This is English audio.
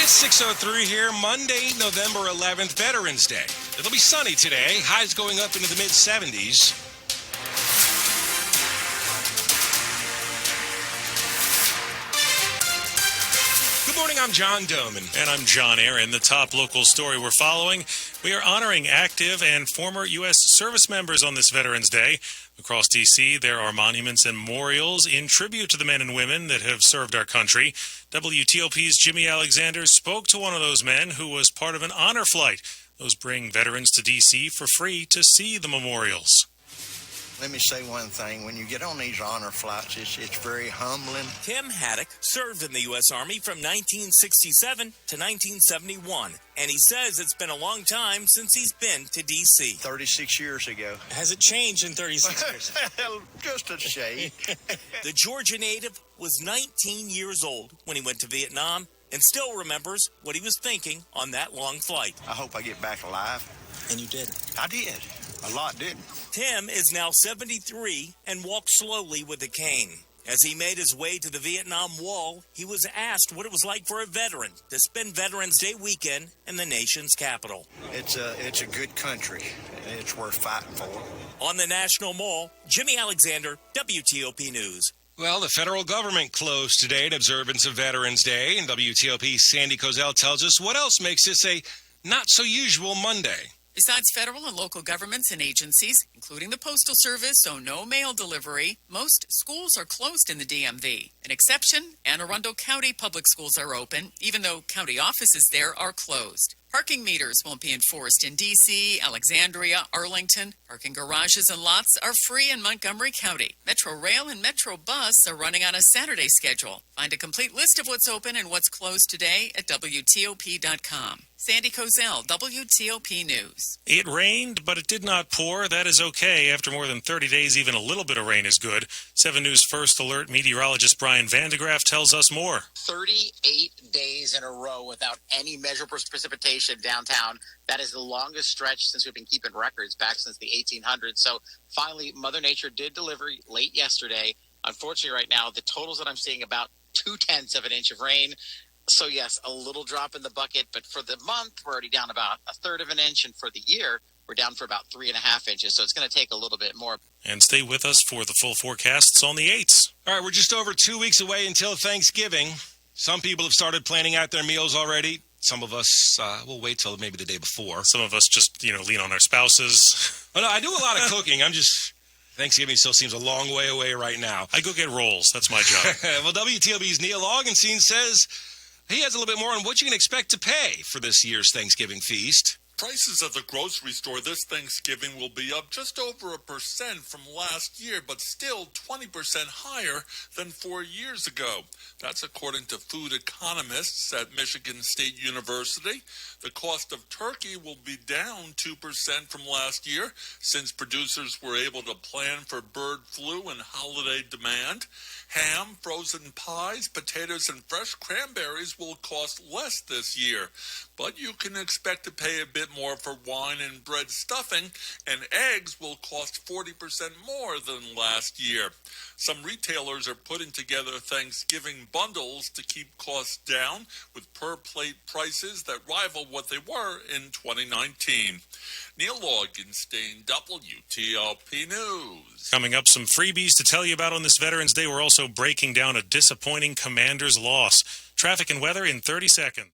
It's 6:03 here, Monday, November 11th, Veterans Day. It'll be sunny today, highs going up into the mid-70s. Good morning, I'm John Domen. And I'm John Aaron. The top local story we're following, we are honoring active and former U.S. service members on this Veterans Day. Across D.C., there are monuments and memorials in tribute to the men and women that have served our country. WTOP's Jimmy Alexander spoke to one of those men who was part of an honor flight. Those bring veterans to D.C. for free to see the memorials. Let me say one thing. When you get on these honor flights, it's very humbling. Tim Haddock served in the U.S. Army from 1967 to 1971, and he says it's been a long time since he's been to D.C. 36 years ago. Has it changed in 36 years? Just a shade. The Georgia native was 19 years old when he went to Vietnam and still remembers what he was thinking on that long flight. I hope I get back alive. And you did. I did. A lot didn't. Tim is now 73 and walks slowly with a cane. As he made his way to the Vietnam Wall, he was asked what it was like for a veteran to spend Veterans Day weekend in the nation's capital. It's a good country, and it's worth fighting for. On the National Mall, Jimmy Alexander, WTOP News. Well, the federal government closed today in observance of Veterans Day, and WTOP's Sandy Kozel tells us what else makes this a not-so-usual Monday. Besides federal and local governments and agencies, including the Postal Service, so no mail delivery, most schools are closed in the DMV. An exception, Anne Arundel County public schools are open, even though county offices there are closed. Parking meters won't be enforced in D.C., Alexandria, Arlington. Parking garages and lots are free in Montgomery County. Metro Rail and Metro Bus are running on a Saturday schedule. Find a complete list of what's open and what's closed today at WTOP.com. Sandy Kozel, WTOP News. It rained, but it did not pour. That is okay. After more than 30 days, even a little bit of rain is good. 7 News First Alert meteorologist Brian Vandegraff tells us more. 38 days in a row without any measurable precipitation downtown. That is the longest stretch since we've been keeping records back since the 1800s. So finally, Mother Nature did deliver late yesterday. Unfortunately, right now, the totals that I'm seeing about 0.2 of an inch of rain. So, yes, a little drop in the bucket. But for the month, we're already down about 1/3 of an inch. And for the year, we're down for about 3.5 inches. So it's going to take a little bit more. And stay with us for the full forecasts on the 8s. All right, we're just over 2 weeks away until Thanksgiving. Some people have started planning out their meals already. Some of us will wait till maybe the day before. Some of us just, lean on our spouses. Oh, no, I do a lot of cooking. Thanksgiving still seems a long way away right now. I go get rolls. That's my job. Well, WTOP's Neil Augenstein says he has a little bit more on what you can expect to pay for this year's Thanksgiving feast. Prices at the grocery store this Thanksgiving will be up just over 1% from last year, but still 20% higher than 4 years ago. That's according to food economists at Michigan State University. The cost of turkey will be down 2% from last year, since producers were able to plan for bird flu and holiday demand. Ham, frozen pies, potatoes, and fresh cranberries will cost less this year, but you can expect to pay a bit more for wine and bread stuffing, and eggs will cost 40% more than last year. Some retailers are putting together Thanksgiving bundles to keep costs down, with per-plate prices that rival what they were in 2019. Neil Augenstein, WTOP News. Coming up, some freebies to tell you about on this Veterans Day. We're also breaking down a disappointing Commander's loss. Traffic and weather in 30 seconds.